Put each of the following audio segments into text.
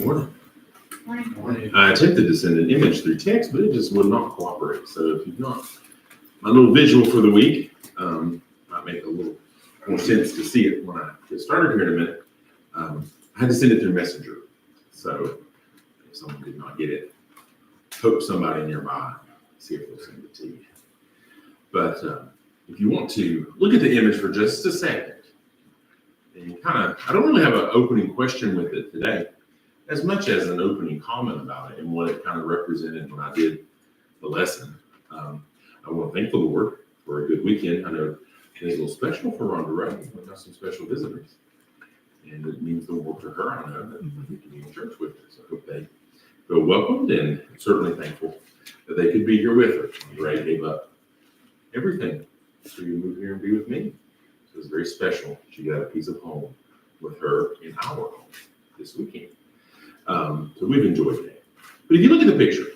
morning. Morning. I attempted to send an image through text, but it just would not cooperate. So if you've not, my little visual for the week might make a little more sense to see it when I get started here in a minute. I had to send it through Messenger. So if someone did not get it, hope somebody nearby, see if they'll send it to you. But if you want to look at the image for just a second, and I don't really have an opening question with it today, as much as an opening comment about it and what it kind of represented when I did the lesson. I want to thank the Lord for a good weekend. I know it's a little special for Rhonda Ray. We got some special visitors. And it means the world to her, I know, that we can be in church with her. So I hope they feel welcomed and certainly thankful that they could be here with her. Ray gave up everything so you move here and be with me. So it's very special. She got a piece of home with her in our home this weekend. So we've enjoyed that. But if you look at the picture,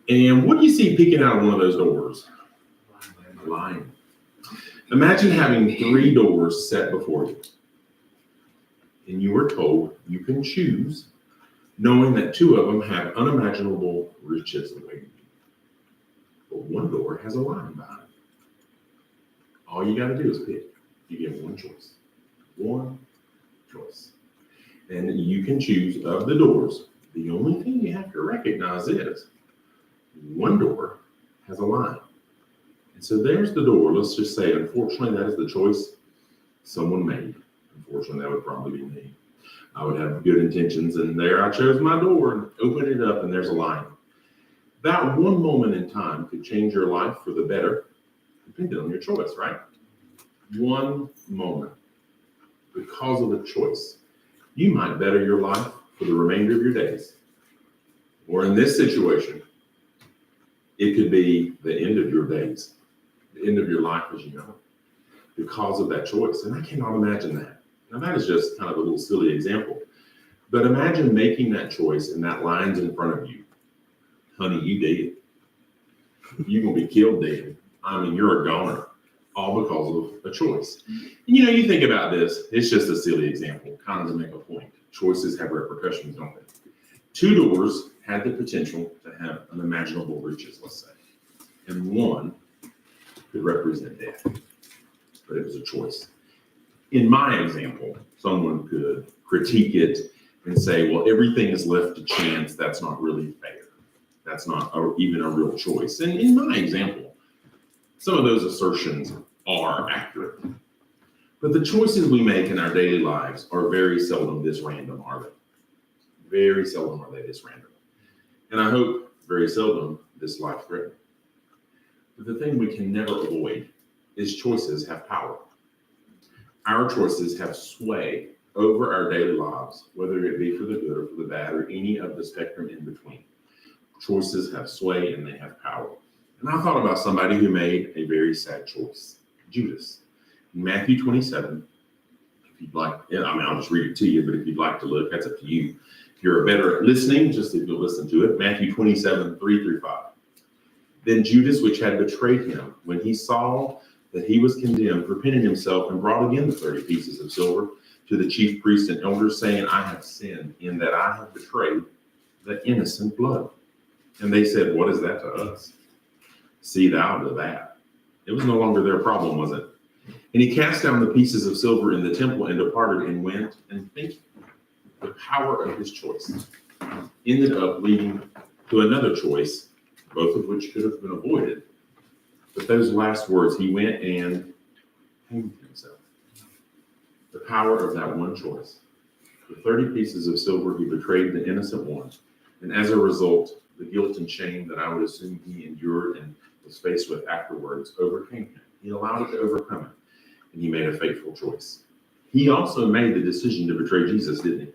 and what do you see peeking out of one of those doors? A lion. Imagine having 3 doors set before you. And you were told you can choose, knowing that 2 of them have unimaginable riches awaiting you. But 1 door has a lion behind it. All you got to do is pick. You get 1 choice. 1 choice. And you can choose of the doors. The only thing you have to recognize is 1 door has a lion. And so there's the door. Let's just say, unfortunately, that is the choice someone made. Unfortunately, that would probably be me. I would have good intentions, and there I chose my door and opened it up, and there's a lion. That one moment in time could change your life for the better, depending on your choice, right? 1 moment. Because of a choice, you might better your life for the remainder of your days. Or in this situation, it could be the end of your days, the end of your life as you know it, because of that choice. And I cannot imagine that. Now, that is just kind of a little silly example. But imagine making that choice and that line's in front of you. Honey, you dead. You're going to be killed dead. I mean, you're a goner, all because of a choice. And you think about this, it's just a silly example, kind of to make a point. Choices have repercussions, don't they? 2 doors had the potential to have unimaginable riches, let's say. And 1 could represent death. But it was a choice. In my example, someone could critique it and say, well, everything is left to chance. That's not really fair. That's not even a real choice. And in my example, some of those assertions are accurate. But the choices we make in our daily lives are very seldom this random, are they? Very seldom are they this random. And I hope very seldom this life-threatening. But the thing we can never avoid is choices have power. Our choices have sway over our daily lives, whether it be for the good or for the bad or any of the spectrum in between. Choices have sway and they have power. And I thought about somebody who made a very sad choice, Judas. In Matthew 27, if you'd like, I'll just read it to you, but if you'd like to look, that's up to you. If you're better at listening, just if you'll listen to it, Matthew 27, 3-5. Then Judas, which had betrayed him, when he saw that he was condemned, repented himself and brought again the 30 pieces of silver to the chief priests and elders, saying, I have sinned in that I have betrayed the innocent blood. And they said, what is that to us? See thou to that. It was no longer their problem, was it? And he cast down the pieces of silver in the temple and departed and went and thinking. The power of his choice ended up leading to another choice, both of which could have been avoided. But those last words, he went and hanged himself. The power of that one choice. For 30 pieces of silver, he betrayed the innocent one. And as a result, the guilt and shame that I would assume he endured and was faced with afterwards overcame him. He allowed it to overcome it. And he made a fateful choice. He also made the decision to betray Jesus, didn't he?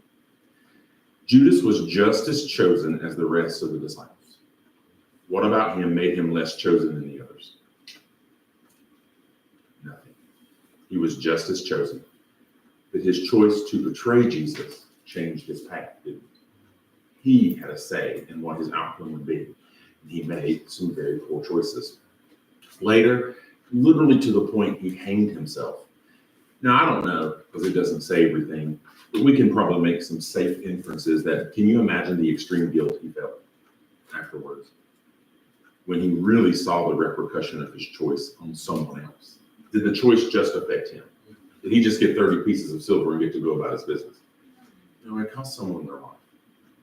Judas was just as chosen as the rest of the disciples. What about him made him less chosen than the others? Nothing. He was just as chosen. But his choice to betray Jesus changed his path, didn't it? He had a say in what his outcome would be. And he made some very poor choices. Later, literally to the point he hanged himself. Now, I don't know, because it doesn't say everything, But we can probably make some safe inferences that, can you imagine the extreme guilt he felt afterwards when he really saw the repercussion of his choice on someone else? Did the choice just affect him? Did he just get 30 pieces of silver and get to go about his business? No, it cost someone their life.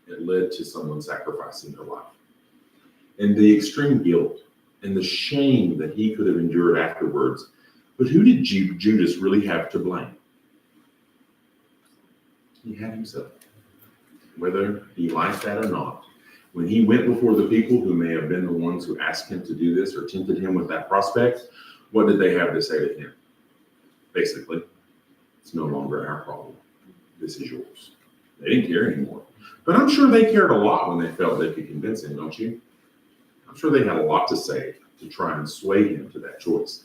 It led to someone sacrificing their life. And the extreme guilt and the shame that he could have endured afterwards. But who did Judas really have to blame? He had himself. Whether he liked that or not, when he went before the people who may have been the ones who asked him to do this or tempted him with that prospect, what did they have to say to him? Basically, it's no longer our problem. This is yours. They didn't care anymore. But I'm sure they cared a lot when they felt they could convince him, don't you? I'm sure they had a lot to say to try and sway him to that choice.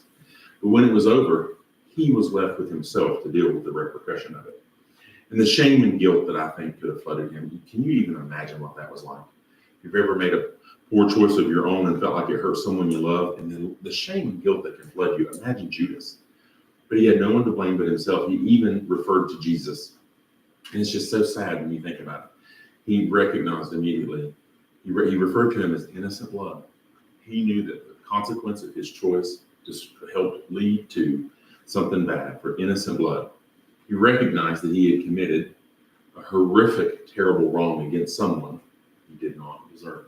But when it was over, he was left with himself to deal with the repercussion of it. And the shame and guilt that I think could have flooded him, can you even imagine what that was like? If you've ever made a poor choice of your own and felt like it hurt someone you love, and then the shame and guilt that can flood you, imagine Judas. But he had no one to blame but himself. He even referred to Jesus. And it's just so sad when you think about it. He recognized immediately, he referred to him as innocent blood. He knew that the consequence of his choice just helped lead to something bad for innocent blood. He recognized that he had committed a horrific, terrible wrong against someone he did not deserve.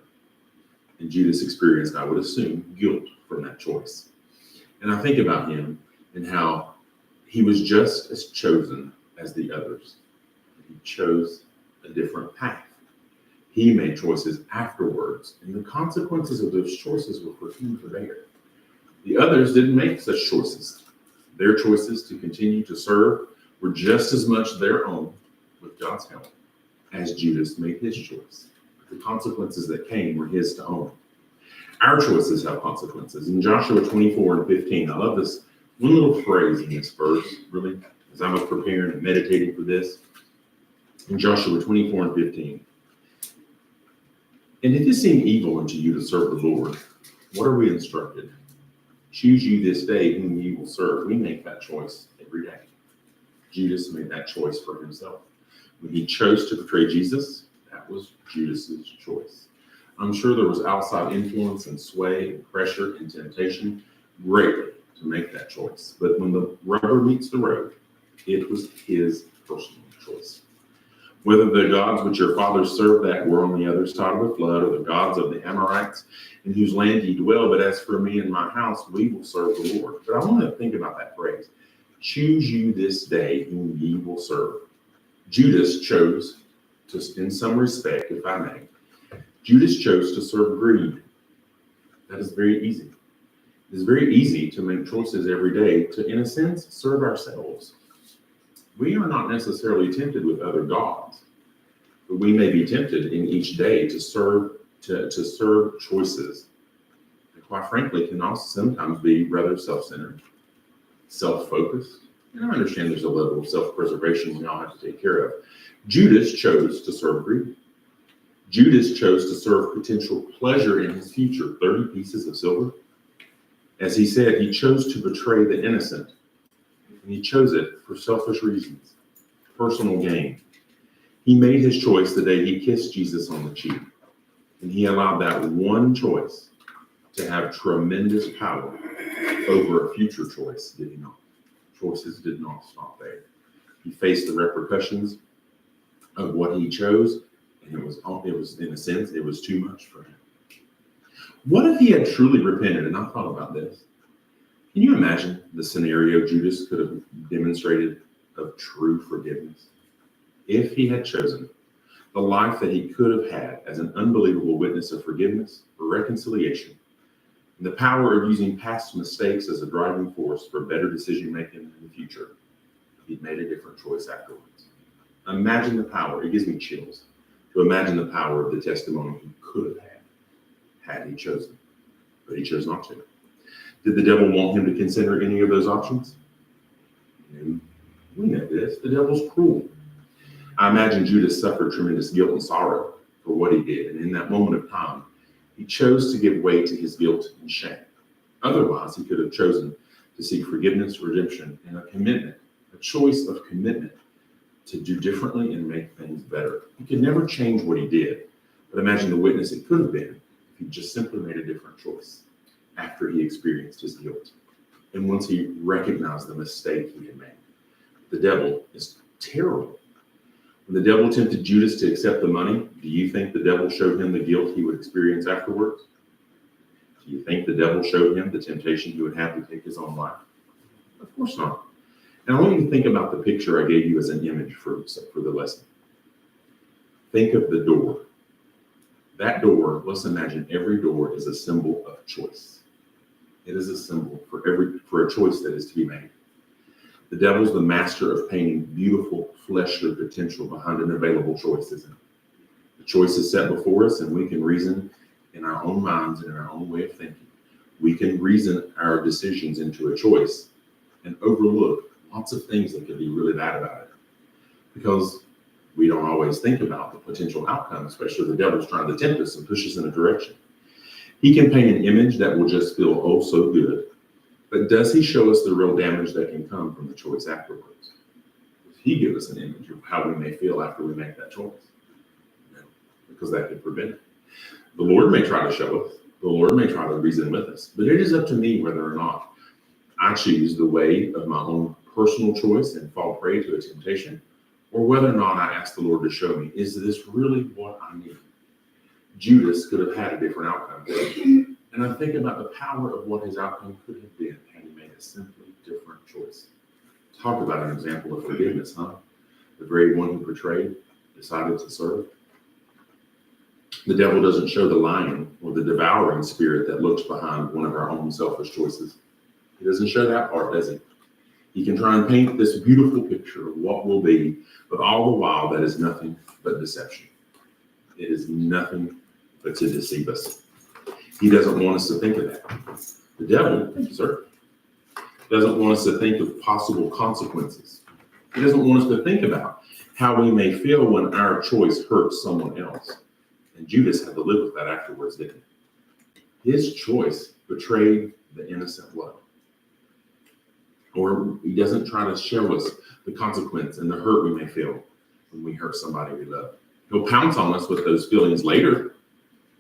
And Judas experienced, I would assume, guilt from that choice. And I think about him and how he was just as chosen as the others. He chose a different path. He made choices afterwards, and the consequences of those choices were for him to bear. The others didn't make such choices. Their choices to continue to serve were just as much their own, with God's help, as Judas made his choice. The consequences that came were his to own. Our choices have consequences. In Joshua 24:15, I love this one little phrase in this verse, really, as I was preparing and meditating for this. In Joshua 24:15, and if it seem evil unto you to serve the Lord, what are we instructed? Choose you this day whom you will serve. We make that choice every day. Judas made that choice for himself. When he chose to betray Jesus, that was Judas's choice. I'm sure there was outside influence and sway and pressure and temptation greatly to make that choice. But when the rubber meets the road, it was his personal choice. Whether the gods which your fathers served that were on the other side of the flood, or the gods of the Amorites in whose land ye dwell, but as for me and my house, we will serve the Lord. But I want to think about that phrase. Choose you this day whom ye will serve. Judas chose to, in some respect, if I may, Judas chose to serve greed. That is very easy. It is very easy to make choices every day to, in a sense, serve ourselves. We are not necessarily tempted with other gods, but we may be tempted in each day to serve choices that, quite frankly, can also sometimes be rather self-centered, self-focused. And I understand there's a level of self-preservation we all have to take care of. Judas chose to serve greed. Judas chose to serve potential pleasure in his future, 30 pieces of silver. As he said, he chose to betray the innocent. And he chose it for selfish reasons, personal gain. He made his choice the day he kissed Jesus on the cheek. And he allowed that one choice to have tremendous power over a future choice, did he not? Choices did not stop there. He faced the repercussions of what he chose, and it was, in a sense, it was too much for him. What if he had truly repented? And I thought about this. Can you imagine the scenario Judas could have demonstrated of true forgiveness? If he had chosen the life that he could have had as an unbelievable witness of forgiveness or reconciliation, and the power of using past mistakes as a driving force for better decision-making in the future, he'd made a different choice afterwards. Imagine the power. It gives me chills to imagine the power of the testimony he could have had he chosen, but he chose not to. Did the devil want him to consider any of those options? No. We know this. The devil's cruel. I imagine Judas suffered tremendous guilt and sorrow for what he did, and in that moment of time, he chose to give way to his guilt and shame. Otherwise, he could have chosen to seek forgiveness, redemption, and a commitment, a choice of commitment to do differently and make things better. He could never change what he did, but imagine the witness it could have been if he just simply made a different choice after he experienced his guilt. And once he recognized the mistake he had made. The devil is terrible. When the devil tempted Judas to accept the money, do you think the devil showed him the guilt he would experience afterwards? Do you think the devil showed him the temptation he would have to take his own life? Of course not. And I want you to think about the picture I gave you as an image for the lesson. Think of the door. That door, let's imagine every door is a symbol of choice. It is a symbol for a choice that is to be made. The devil's the master of painting beautiful fleshly potential behind an available choice, isn't it? The choice is set before us, and we can reason in our own minds and in our own way of thinking. We can reason our decisions into a choice and overlook lots of things that could be really bad about it. Because we don't always think about the potential outcome, especially the devil's trying to tempt us and push us in a direction. He can paint an image that will just feel oh so good. But does he show us the real damage that can come from the choice afterwards? Does he give us an image of how we may feel after we make that choice? No, because that could prevent it. The Lord may try to show us. The Lord may try to reason with us. But it is up to me whether or not I choose the way of my own personal choice and fall prey to a temptation, or whether or not I ask the Lord to show me, is this really what I need? Judas could have had a different outcome. And I think about the power of what his outcome could have been had he made a simply different choice. Talk about an example of forgiveness, huh? The very one who betrayed decided to serve. The devil doesn't show the lion or the devouring spirit that lurks behind one of our own selfish choices. He doesn't show that part, does he? He can try and paint this beautiful picture of what will be, but all the while that is nothing but deception. It is nothing but to deceive us. He doesn't want us to think of that. The devil, thank you, sir, doesn't want us to think of possible consequences. He doesn't want us to think about how we may feel when our choice hurts someone else. And Judas had to live with that afterwards, didn't he? His choice betrayed the innocent blood. Or he doesn't try to show us the consequence and the hurt we may feel when we hurt somebody we love. He'll pounce on us with those feelings later.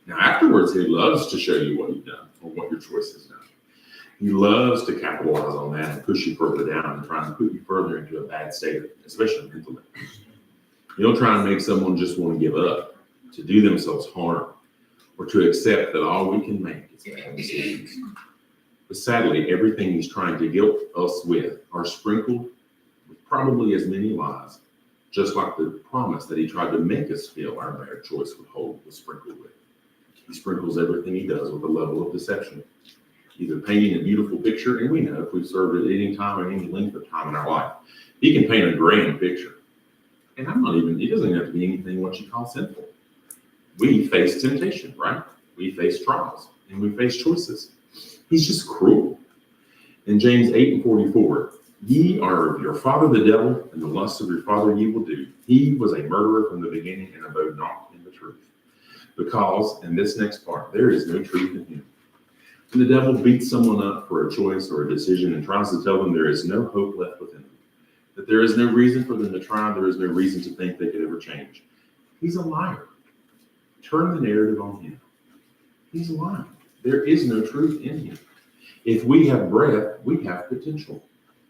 Now, afterwards, he loves to show you what you've done or what your choice has done. He loves to capitalize on that and push you further down and try and put you further into a bad state, especially mentally. He'll try and make someone just want to give up, to do themselves harm, or to accept that all we can make is bad decisions. But sadly, everything he's trying to guilt us with are sprinkled with probably as many lies, just like the promise that he tried to make us feel our bad choice would hold was sprinkled with. He sprinkles everything he does with a level of deception, either painting a beautiful picture, and we know if we've served at any time or any length of time in our life, he can paint a grand picture. And it doesn't have to be anything what you call sinful. We face temptation, right? We face trials, and we face choices. He's just cruel. In James 8:44, ye are of your father the devil, and the lusts of your father ye will do. He was a murderer from the beginning and abode not in the truth. Because, in this next part, there is no truth in him. When the devil beats someone up for a choice or a decision and tries to tell them there is no hope left within them, that there is no reason for them to try, there is no reason to think they could ever change, he's a liar. Turn the narrative on him. He's lying. There is no truth in him. If we have breath, we have potential.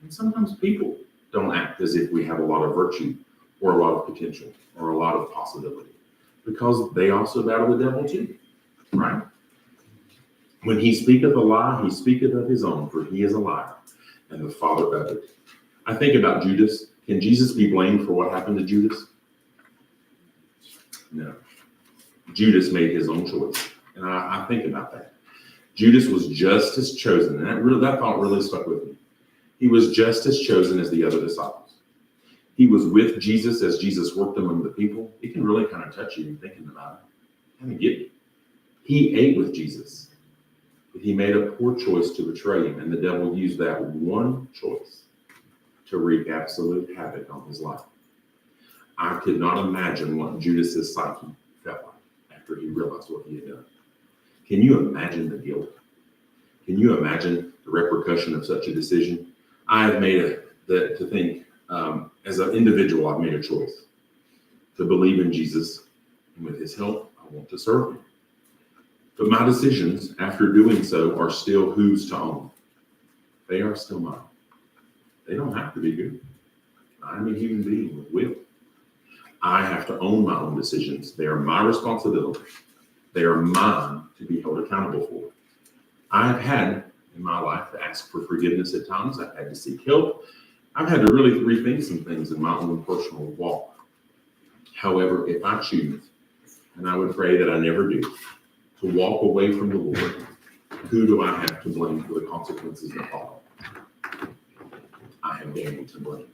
And sometimes people don't act as if we have a lot of virtue or a lot of potential or a lot of possibility, because they also battle the devil too, right? When he speaketh a lie, he speaketh of his own, for he is a liar and the father of it. I think about Judas. Can Jesus be blamed for what happened to Judas? No. Judas made his own choice. And I think about that. Judas was just as chosen, and that thought really stuck with me. He was just as chosen as the other disciples. He was with Jesus as Jesus worked among the people. It can really kind of touch you thinking about it. Kind of get you. He ate with Jesus, but he made a poor choice to betray him, and the devil used that one choice to wreak absolute havoc on his life. I could not imagine what Judas's psyche felt like after he realized what he had done. Can you imagine the guilt? Can you imagine the repercussion of such a decision? I have made to think As an individual, I've made a choice to believe in Jesus, and with his help, I want to serve him. But my decisions after doing so are still whose to own. They are still mine. They don't have to be good. I'm a human being with will. I have to own my own decisions. They are my responsibility. They are mine to be held accountable for. I've had in my life to ask for forgiveness at times. I've had to seek help. I've had to really rethink some things in my own personal walk. However, if I choose, and I would pray that I never do, to walk away from the Lord, who do I have to blame for the consequences that follow? I have Daniel to blame.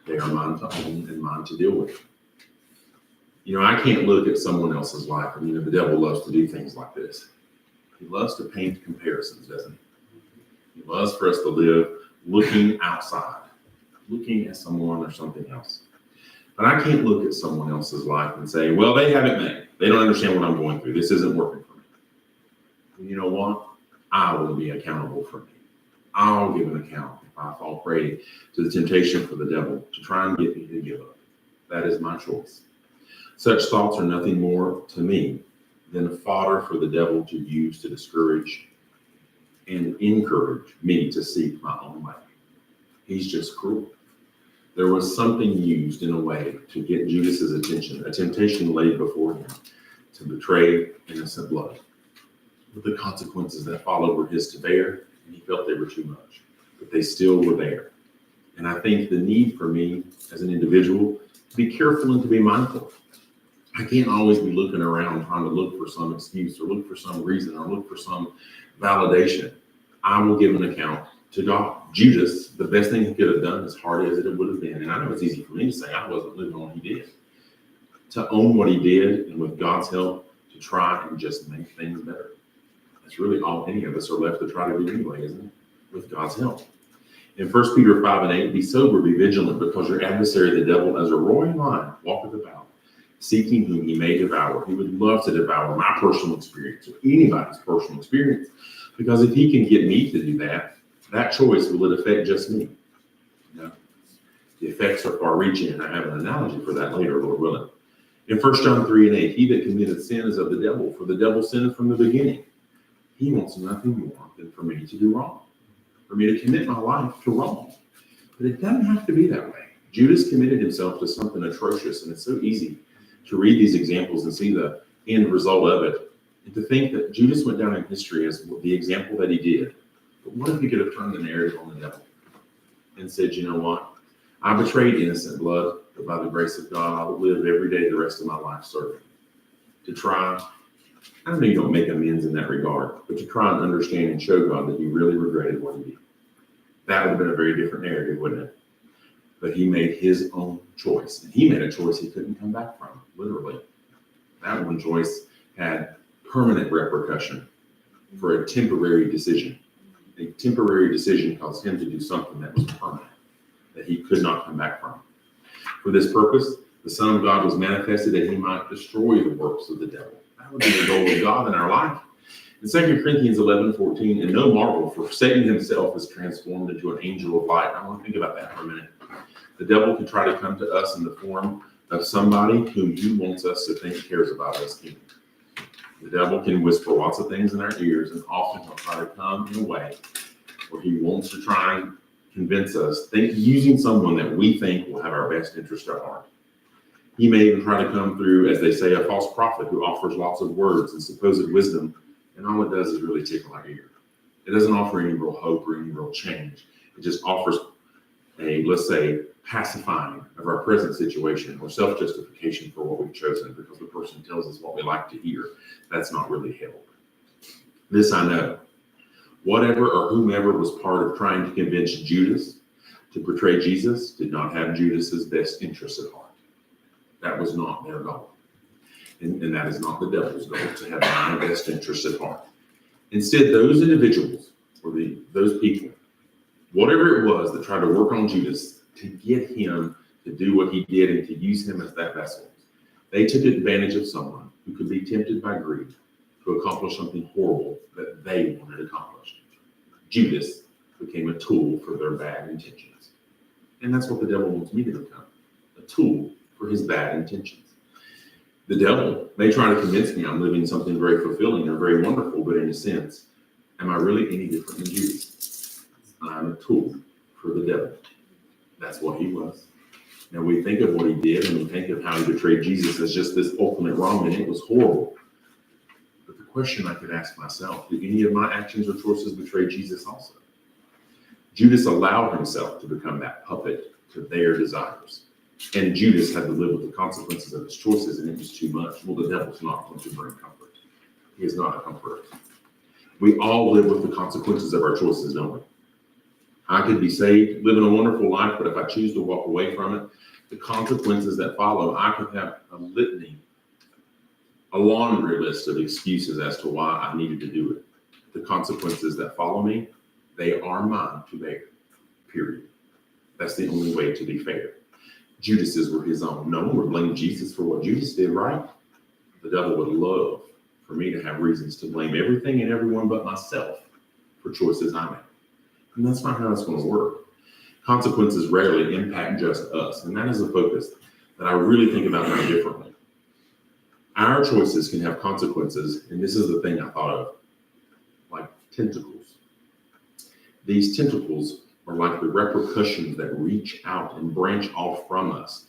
They are mine to own and mine to deal with. I can't look at someone else's life. The devil loves to do things like this. He loves to paint comparisons, doesn't he? He loves for us to live looking outside, looking at someone or something else. But I can't look at someone else's life and say, well, they haven't made. They don't understand what I'm going through. This isn't working for me. And you know what? I will be accountable for me. I'll give an account if I fall prey to the temptation for the devil to try and get me to give up. That is my choice. Such thoughts are nothing more to me than fodder for the devil to use to discourage and encourage me to seek my own way. He's just cruel. There was something used in a way to get Judas's attention, a temptation laid before him to betray innocent blood. But the consequences that followed were his to bear, and he felt they were too much, but they still were there. And I think the need for me as an individual to be careful and to be mindful. I can't always be looking around trying to look for some excuse or look for some reason or look for some validation. I will give an account to God. Judas, the best thing he could have done, as hard as it would have been, and I know it's easy for me to say I wasn't living on what he did, to own what he did, and with God's help, to try and just make things better. That's really all any of us are left to try to do anyway, isn't it? With God's help. In 1 Peter 5:8, be sober, be vigilant, because your adversary, the devil, as a roaring lion, walketh about, seeking whom he may devour. He would love to devour my personal experience, or anybody's personal experience, because if he can get me to do that, that choice, will it affect just me? No. The effects are far-reaching, and I have an analogy for that later, Lord willing. In 1 John 3:8, he that committeth sin is of the devil, for the devil sinned from the beginning. He wants nothing more than for me to do wrong, for me to commit my life to wrong. But it doesn't have to be that way. Judas committed himself to something atrocious, and it's so easy to read these examples and see the end result of it, and to think that Judas went down in history as the example that he did. But what if he could have turned the narrative on the devil and said, you know what? I betrayed innocent blood, but by the grace of God, I will live every day the rest of my life serving. To try, I know you don't make amends in that regard, but to try and understand and show God that he really regretted what he did. That would have been a very different narrative, wouldn't it? But he made his own choice, and he made a choice he couldn't come back from, literally. That one choice had permanent repercussion for a temporary decision. A temporary decision caused him to do something that was permanent, that he could not come back from. For this purpose, the Son of God was manifested that he might destroy the works of the devil. That would be the goal of God in our life. In 2 Corinthians 11:14, and no marvel, for Satan himself is transformed into an angel of light. I want to think about that for a minute. The devil can try to come to us in the form of somebody whom he wants us to think cares about us. The devil can whisper lots of things in our ears, and often he'll try to come in a way where he wants to try and convince us, using someone that we think will have our best interest at heart. He may even try to come through, as they say, a false prophet who offers lots of words and supposed wisdom, and all it does is really tickle our ear. It doesn't offer any real hope or any real change. It just offers a, let's say, pacifying of our present situation or self-justification for what we've chosen because the person tells us what we like to hear. That's not really help. This I know. Whatever or whomever was part of trying to convince Judas to betray Jesus did not have Judas's best interests at heart. That was not their goal. And that is not the devil's goal, to have my best interests at heart. Instead, those individuals, or those people, whatever it was that tried to work on Judas to get him to do what he did and to use him as that vessel, they took advantage of someone who could be tempted by greed to accomplish something horrible that they wanted accomplished. Judas became a tool for their bad intentions. And that's what the devil wants me to become, a tool for his bad intentions. The devil may try to convince me I'm living something very fulfilling or very wonderful, but in a sense, am I really any different than Judas? I'm a tool for the devil. That's what he was. Now we think of what he did and we think of how he betrayed Jesus as just this ultimate wrong, and it was horrible. But the question I could ask myself, did any of my actions or choices betray Jesus also? Judas allowed himself to become that puppet to their desires. And Judas had to live with the consequences of his choices, and it was too much. Well, the devil's not going to bring comfort. He is not a comforter. We all live with the consequences of our choices, don't we? I could be saved, living a wonderful life, but if I choose to walk away from it, the consequences that follow, I could have a litany, a laundry list of excuses as to why I needed to do it. The consequences that follow me, they are mine to bear, period. That's the only way to be fair. Judas's were his own. No one would blame Jesus for what Judas did, right? The devil would love for me to have reasons to blame everything and everyone but myself for choices I make. And that's not how it's going to work. Consequences rarely impact just us, and that is a focus that I really think about now differently. Our choices can have consequences, and this is the thing I thought of, like tentacles. These tentacles are like the repercussions that reach out and branch off from us,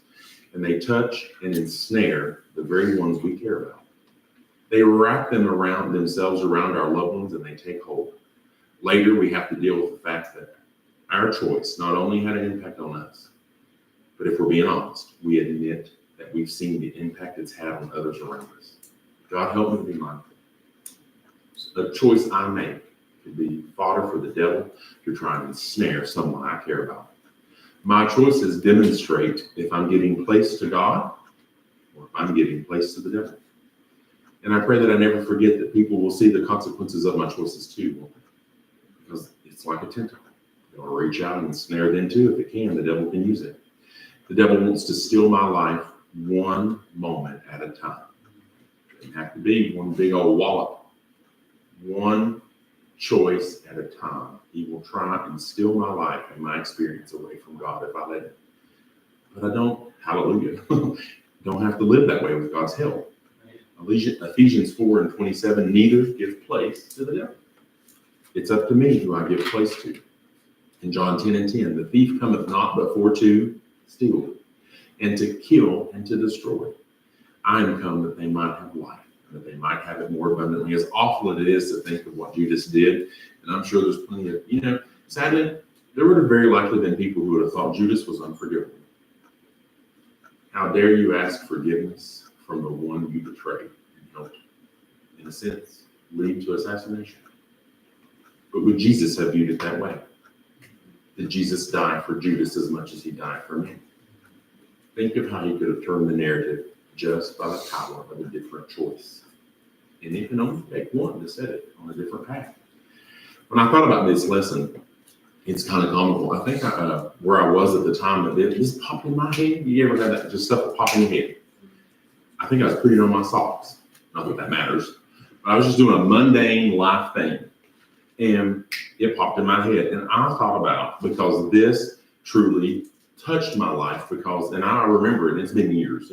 and they touch and ensnare the very ones we care about. They wrap them around themselves around our loved ones, and they take hold. Later, we have to deal with the fact that our choice not only had an impact on us, but if we're being honest, we admit that we've seen the impact it's had on others around us. God help me to be mindful. A choice I make could be fodder for the devil to try and ensnare someone I care about. My choices demonstrate if I'm giving place to God or if I'm giving place to the devil. And I pray that I never forget that people will see the consequences of my choices too, won't they? Because it's like a tentacle. It'll reach out and ensnare them too. If it can, the devil can use it. The devil wants to steal my life one moment at a time. It doesn't have to be one big old wallop. One choice at a time. He will try and steal my life and my experience away from God if I let him. But I don't, hallelujah, don't have to live that way with God's help. Ephesians 4:27, neither give place to the devil. It's up to me who I give place to. In John 10:10, the thief cometh not but for to steal, and to kill, and to destroy. I am come that they might have life, and that they might have it more abundantly. As awful as it is to think of what Judas did, and I'm sure there's plenty of, sadly, there would have very likely been people who would have thought Judas was unforgivable. How dare you ask forgiveness from the one you betrayed and helped, in a sense, lead to assassination? But would Jesus have viewed it that way? Did Jesus die for Judas as much as he died for me? Think of how he could have turned the narrative just by the power of a different choice. And it can only take one to set it on a different path. When I thought about this lesson, it's kind of comical. I think where I was at the time, that this popped in my head. You ever had that just stuff that pop in your head? I think I was putting on my socks. Not that that matters. But I was just doing a mundane life thing. And it popped in my head. And I thought about, because this truly touched my life, and I remember it. It's been years.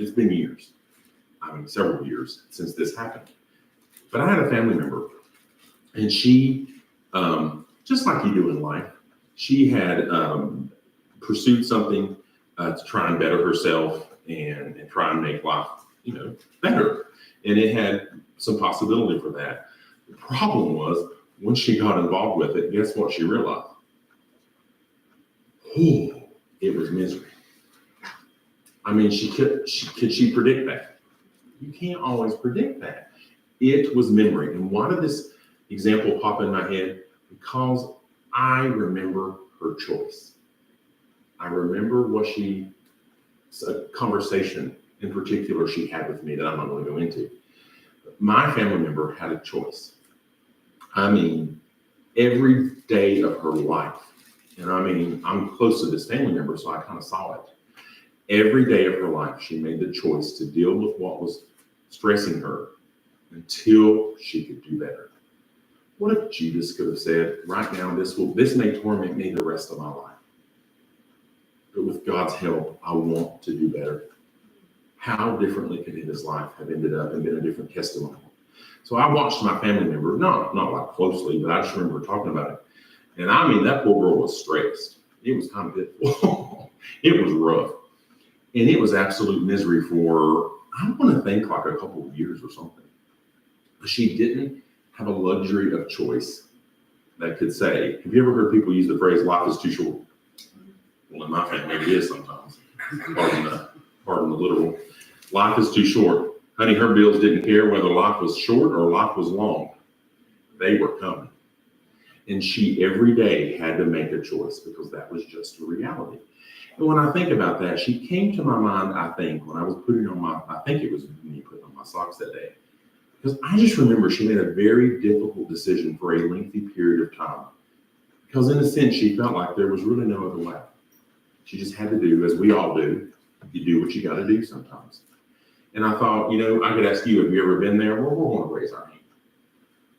Several years since this happened. But I had a family member, and she, just like you do in life, she had pursued something to try and better herself and try and make life, better. And it had some possibility for that. The problem was, when she got involved with it, guess what she realized? Oh, it was misery. I mean, could she predict that? You can't always predict that. It was memory. And why did this example pop in my head? Because I remember her choice. I remember a conversation in particular she had with me that I'm not going to go into. My family member had a choice. I mean, every day of her life, and I'm close to this family member, so I kind of saw it. Every day of her life, she made the choice to deal with what was stressing her until she could do better. What if Judas could have said, right now, this may torment me the rest of my life? but with God's help, I want to do better. How differently could his life have ended up and been a different testimony? So I watched my family member, not like closely, but I just remember talking about it. And I mean, that poor girl was stressed. It was kind of pitiful. It was rough. And it was absolute misery for, I want to think like a couple of years or something. But she didn't have a luxury of choice that could say, have you ever heard people use the phrase, life is too short? Well, in my family, it is sometimes. Pardon the literal. Life is too short. Honey, her bills didn't care whether life was short or life was long. They were coming. And she every day had to make a choice because that was just a reality. And when I think about that, she came to my mind, I think, when I was putting on I think it was me putting on my socks that day. Because I just remember she made a very difficult decision for a lengthy period of time. Because in a sense, she felt like there was really no other way. She just had to do, as we all do, you do what you got to do sometimes. And I thought, I could ask you, have you ever been there? Well, we're going to raise our hand.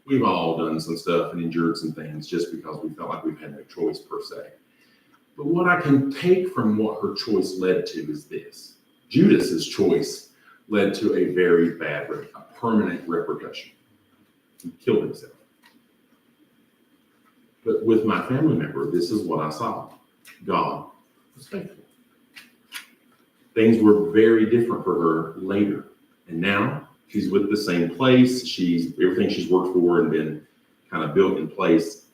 We've all done some stuff and endured some things just because we felt like we've had no choice per se. But what I can take from what her choice led to is this. Judas's choice led to a very bad, a permanent repercussion. He killed himself. But with my family member, this is what I saw. God was faithful. Things were very different for her later. And now she's with the same place. Everything she's worked for and been kind of built in place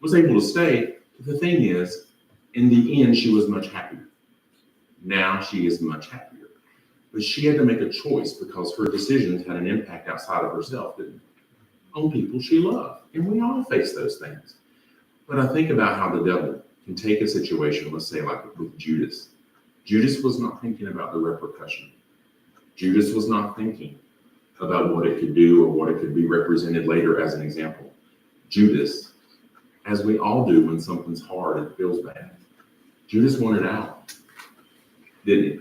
was able to stay. The thing is, in the end, she was much happier. Now she is much happier. But she had to make a choice because her decisions had an impact outside of herself, didn't they? On people she loved. And we all face those things. But I think about how the devil can take a situation, let's say like with Judas. Judas was not thinking about the repercussion. Judas was not thinking about what it could do or what it could be represented later as an example. Judas, as we all do when something's hard and feels bad, Judas wanted out, didn't he?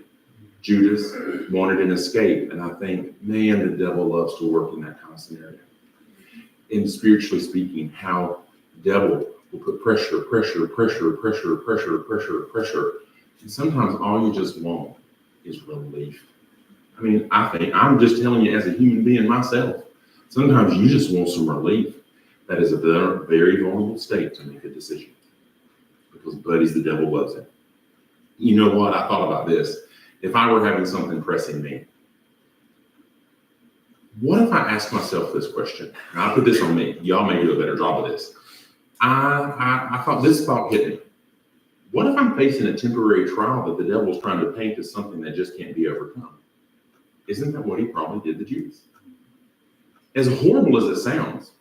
Judas wanted an escape. And I think, man, the devil loves to work in that kind of scenario. And spiritually speaking, how the devil will put pressure. And sometimes all you just want is relief. I mean, I think I'm just telling you as a human being myself, sometimes you just want some relief. That is a very vulnerable state to make a decision. Because, buddies, the devil loves it. You know what? I thought about this. If I were having something pressing me, what if I ask myself this question? And I put this on me. Y'all may do a better job of this. I thought this thought hit me. What if I'm facing a temporary trial that the devil's trying to paint as something that just can't be overcome? Isn't that what he probably did to Judas? As horrible as it sounds,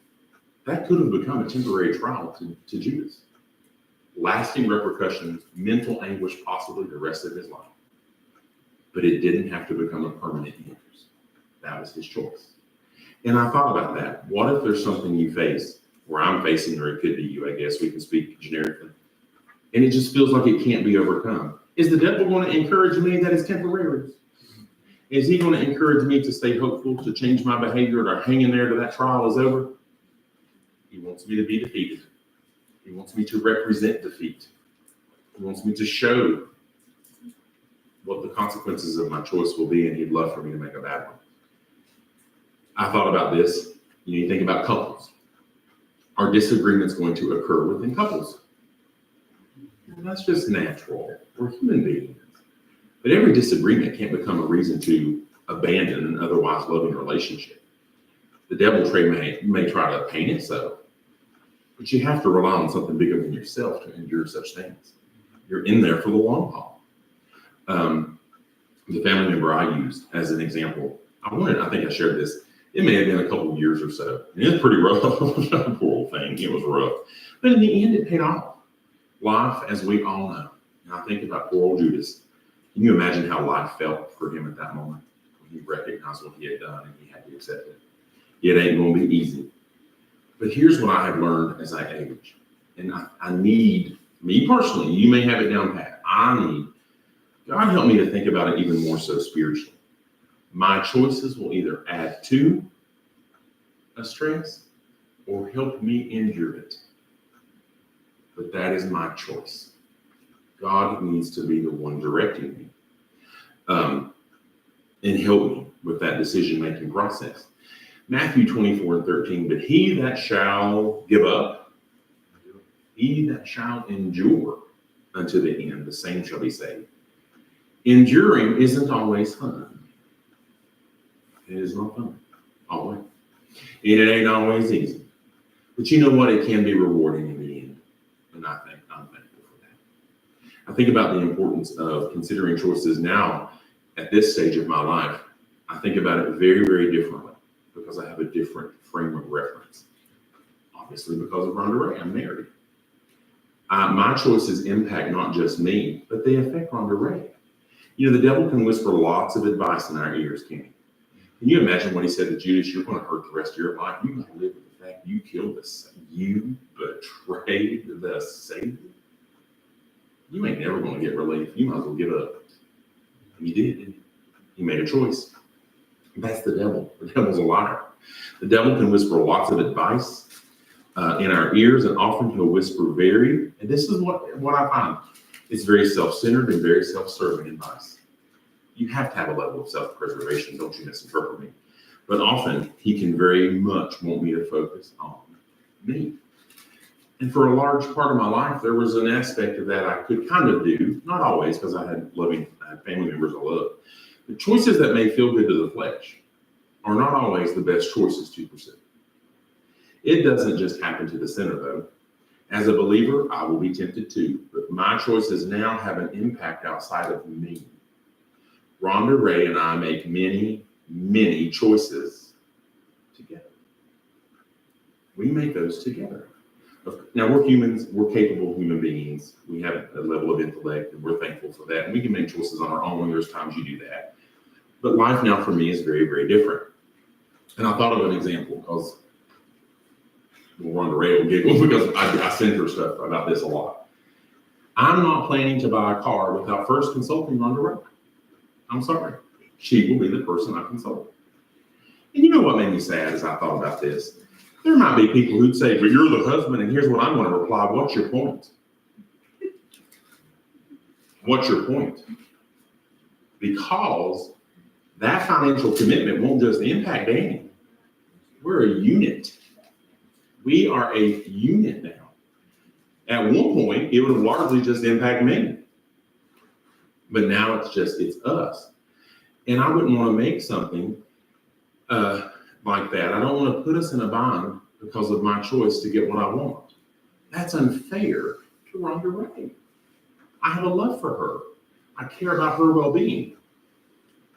that could have become a temporary trial to Judas. Lasting repercussions, mental anguish, possibly the rest of his life. But it didn't have to become a permanent hindrance. That was his choice. And I thought about that. What if there's something you face, or I'm facing, or it could be you, I guess we can speak generically, and it just feels like it can't be overcome? Is the devil going to encourage me that it's temporary? Is he going to encourage me to stay hopeful, to change my behavior, or hang in there till that trial is over? He wants me to be defeated. He wants me to represent defeat. He wants me to show what the consequences of my choice will be, and he'd love for me to make a bad one. I thought about this. You think about couples. Are disagreements going to occur within couples? That's just natural. We're human beings. But every disagreement can't become a reason to abandon an otherwise loving relationship. The devil may try to paint it so, but you have to rely on something bigger than yourself to endure such things. You're in there for the long haul. The family member I used as an example, I think I shared this. It may have been a couple of years or so. And it was pretty rough. Poor old thing. It was rough. But in the end, it paid off. Life, as we all know. And I think about poor old Judas. Can you imagine how life felt for him at that moment when he recognized what he had done and he had to accept it? It ain't going to be easy. But here's what I have learned as I age. And I need, me personally, you may have it down pat. God help me to think about it even more so spiritually. My choices will either add to a stress or help me endure it. But that is my choice. God needs to be the one directing me and help me with that decision-making process. Matthew 24:13, but he that shall give up, he that shall endure unto the end, the same shall be saved. Enduring isn't always fun. It is not fun, always. And it ain't always easy. But you know what? It can be rewarding in the end. And I'm thankful for that. I think about the importance of considering choices now at this stage of my life. I think about it very, very differently because I have a different frame of reference. Obviously, because of Rhonda Ray, I'm married. My choices impact not just me, but they affect Rhonda Ray. You know, the devil can whisper lots of advice in our ears, can he? Can you imagine what he said to Judas? You're going to hurt the rest of your life. You're going to live with the fact you killed us. You betrayed the Savior. You ain't never going to get relief. You might as well give up. And you did, didn't you? You made a choice. That's the devil. The devil's a liar. The devil can whisper lots of advice in our ears, and often he'll whisper and this is what I find. It's very self-centered and very self-serving advice. You have to have a level of self-preservation, don't you misinterpret me. But often he can very much want me to focus on me. And for a large part of my life, there was an aspect of that I could kind of do, not always, because I had family members I love. The choices that may feel good to the flesh are not always the best choices to pursue. It doesn't just happen to the sinner, though. As a believer, I will be tempted too, but my choices now have an impact outside of me. Rhonda Ray and I make many, many choices together. We make those together. Now, we're humans, we're capable human beings. We have a level of intellect, and we're thankful for that. And we can make choices on our own. There's times you do that. But life now for me is very, very different. And I thought of an example because Rhonda Ray will giggle because I send her stuff about this a lot. I'm not planning to buy a car without first consulting Rhonda Ray. I'm sorry. She will be the person I consult. And you know what made me sad as I thought about this? There might be people who'd say, but you're the husband, and here's what I'm going to reply. What's your point? What's your point? Because that financial commitment won't just impact Danny. We're a unit. We are a unit now. At one point, it would have largely just impacted me. But now it's us. And I wouldn't want to make something like that. I don't want to put us in a bind because of my choice to get what I want. That's unfair to Rhonda Ray. I have a love for her. I care about her well-being.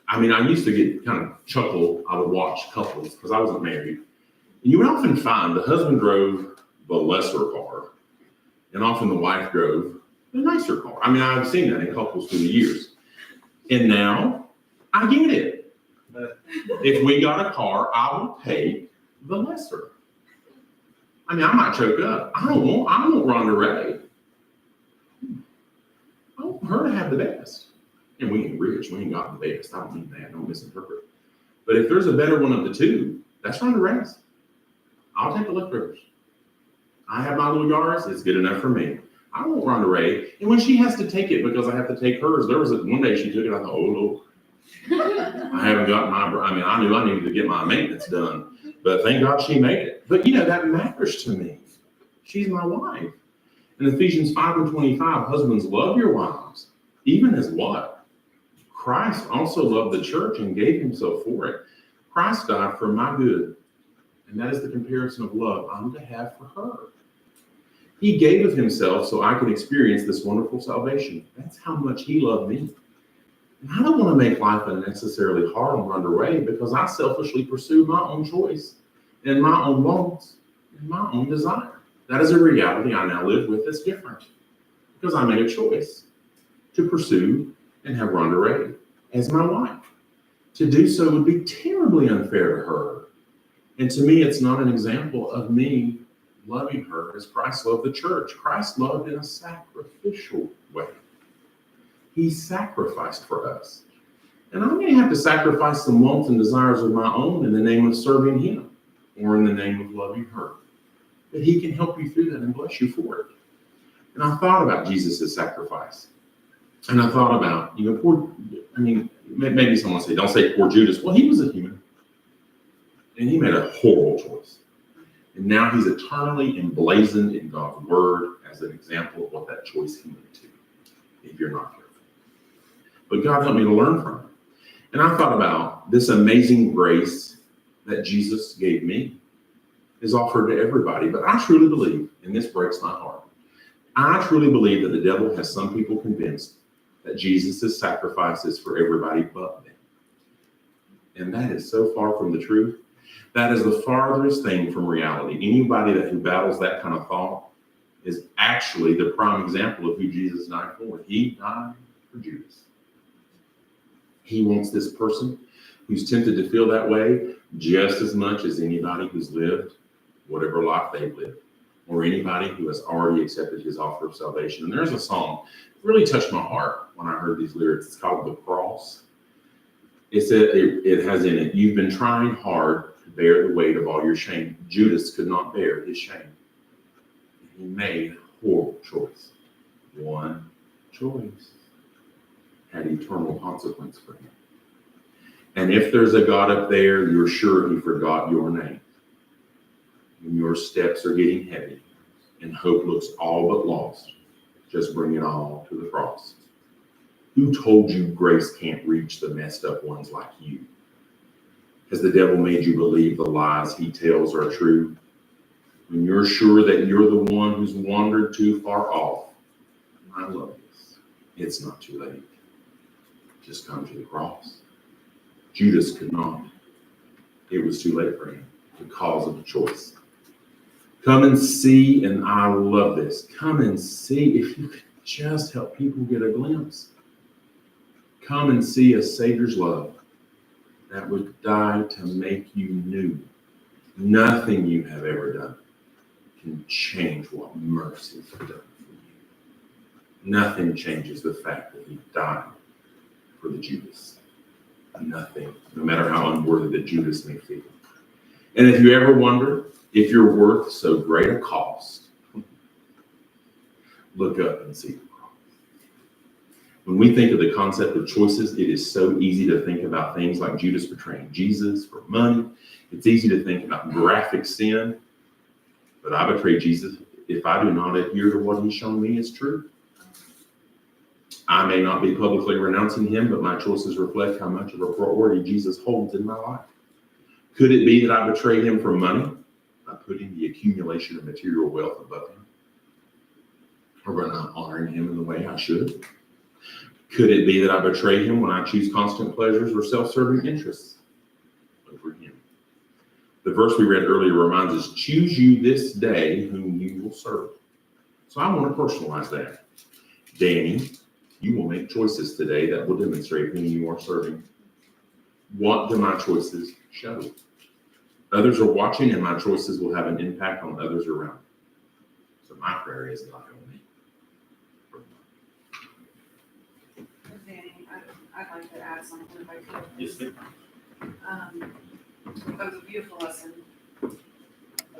I mean, I used to get kind of chuckle. I would watch couples because I wasn't married. And you would often find the husband drove the lesser car, and often the wife drove the nicer car. I mean, I've seen that in couples through the years. And now I get it. If we got a car, I will take the lesser. I mean, I might choke up. I don't want Rhonda Ray. I want her to have the best. And we ain't rich. We ain't got the best. I don't mean that. Don't misinterpret. But if there's a better one of the two, that's Rhonda Ray's. I'll take the leftovers. I have my little Yaris. It's good enough for me. I don't want Rhonda Ray. And when she has to take it because I have to take hers, there was one day she took it. I thought, oh, Lord. I haven't got I knew I needed to get my maintenance done. But thank God she made it. But, that matters to me. She's my wife. In Ephesians 5:25, husbands, love your wives, even as what? Christ also loved the church and gave himself for it. Christ died for my good. And that is the comparison of love I'm to have for her. He gave of himself so I could experience this wonderful salvation. That's how much he loved me. And I don't want to make life unnecessarily hard on Rhonda Ray because I selfishly pursue my own choice and my own wants and my own desire. That is a reality I now live with that's different because I made a choice to pursue and have Rhonda Ray as my wife. To do so would be terribly unfair to her. And to me, it's not an example of me loving her as Christ loved the church. Christ loved in a sacrificial way. He sacrificed for us. And I may have to sacrifice some wants and desires of my own in the name of serving him or in the name of loving her. But he can help you through that and bless you for it. And I thought about Jesus' sacrifice. And I thought about, maybe someone say, don't say poor Judas. Well, he was a human. And he made a horrible choice. And now he's eternally emblazoned in God's word as an example of what that choice can lead to, if you're not careful. But God helped me to learn from it. And I thought about this amazing grace that Jesus gave me is offered to everybody. But I truly believe, and this breaks my heart, I truly believe that the devil has some people convinced that Jesus' sacrifice is for everybody but them. And that is so far from the truth. That is the farthest thing from reality. Anybody who battles that kind of thought is actually the prime example of who Jesus died for. He died for Judas. He wants this person who's tempted to feel that way just as much as anybody who's lived whatever life they've lived, or anybody who has already accepted his offer of salvation. And there's a song that really touched my heart when I heard these lyrics. It's called The Cross. It has in it, you've been trying hard to bear the weight of all your shame. Judas could not bear his shame. He made a horrible choice. One choice had eternal consequence for him. And if there's a God up there, you're sure he forgot your name. When your steps are getting heavy and hope looks all but lost, just bring it all to the cross. Who told you grace can't reach the messed up ones like you? Has the devil made you believe the lies he tells are true? When you're sure that you're the one who's wandered too far off, I love this. It's not too late. Just come to the cross. Judas could not. It was too late for him because of the choice. Come and see, and I love this. Come and see if you could just help people get a glimpse. Come and see a Savior's love that would die to make you new. Nothing you have ever done can change what mercy has done for you. Nothing changes the fact that he died for the Judas. Nothing, no matter how unworthy that Judas may feel. And if you ever wonder if you're worth so great a cost, look up and see the cross. When we think of the concept of choices, it is so easy to think about things like Judas betraying Jesus for money. It's easy to think about graphic sin. But I betray Jesus if I do not adhere to what he's shown me is true. I may not be publicly renouncing him, but my choices reflect how much of a priority Jesus holds in my life. Could it be that I betrayed him for money by putting the accumulation of material wealth above him? Or by not honoring him in the way I should? Could it be that I betray him when I choose constant pleasures or self-serving interests over him? The verse we read earlier reminds us, choose you this day whom you will serve. So I want to personalize that. Danny, you will make choices today that will demonstrate whom you are serving. What do my choices show? Others are watching, and my choices will have an impact on others around. So my prayer is not only Danny, I'd like to add something if I could. Yes, ma'am. That was a beautiful lesson.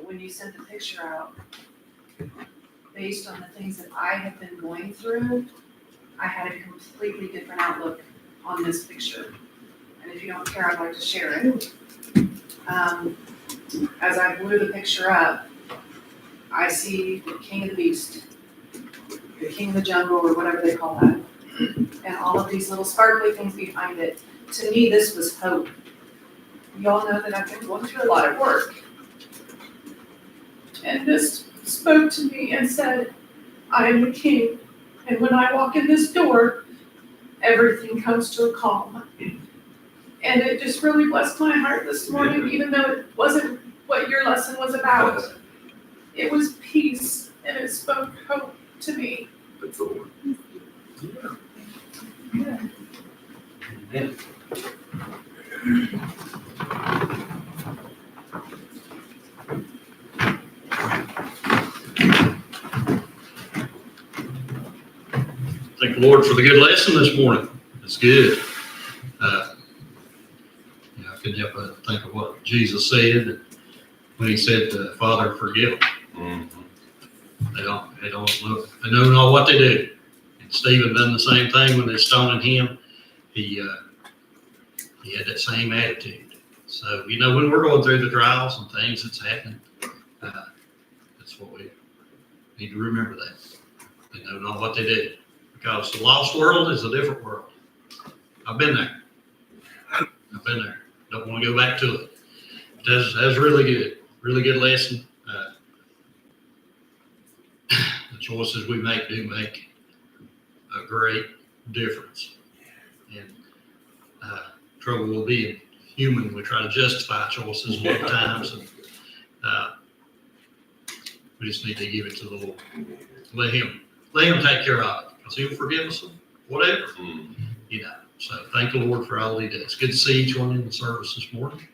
When you sent the picture out, based on the things that I have been going through, I had a completely different outlook on this picture. And if you don't care, I'd like to share it. As I blew the picture up, I see the king of the beast, the king of the jungle, or whatever they call that, and all of these little sparkly things behind it. To me, this was hope. Y'all know that I've been going through a lot of work. And this spoke to me and said, I am the king. And when I walk in this door, everything comes to a calm. And it just really blessed my heart this morning, even though it wasn't what your lesson was about. It was peace, and it spoke hope to me. That's the Lord. Yeah. Amen. Thank the Lord for the good lesson this morning. It's good. I couldn't help but think of what Jesus said when he said, Father, forgive them. Mm-hmm. They don't look, they don't know what they do. And Stephen done the same thing when they're stoning him. He had that same attitude. So, when we're going through the trials and things that's happening, that's what we need to remember that. They know not what they do. Because the lost world is a different world. I've been there. Don't want to go back to it. But that's really good lesson. The choices we make do make a great difference. And trouble with being human, we try to justify choices many times, and we just need to give it to the Lord. Let him take care of it, because he'll forgive us of whatever. So thank the Lord for all he does. Good to see each one in the service this morning.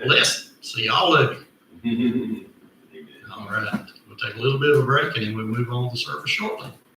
Blessed. See all of you. All right. We'll take a little bit of a break and then we'll move on to the service shortly.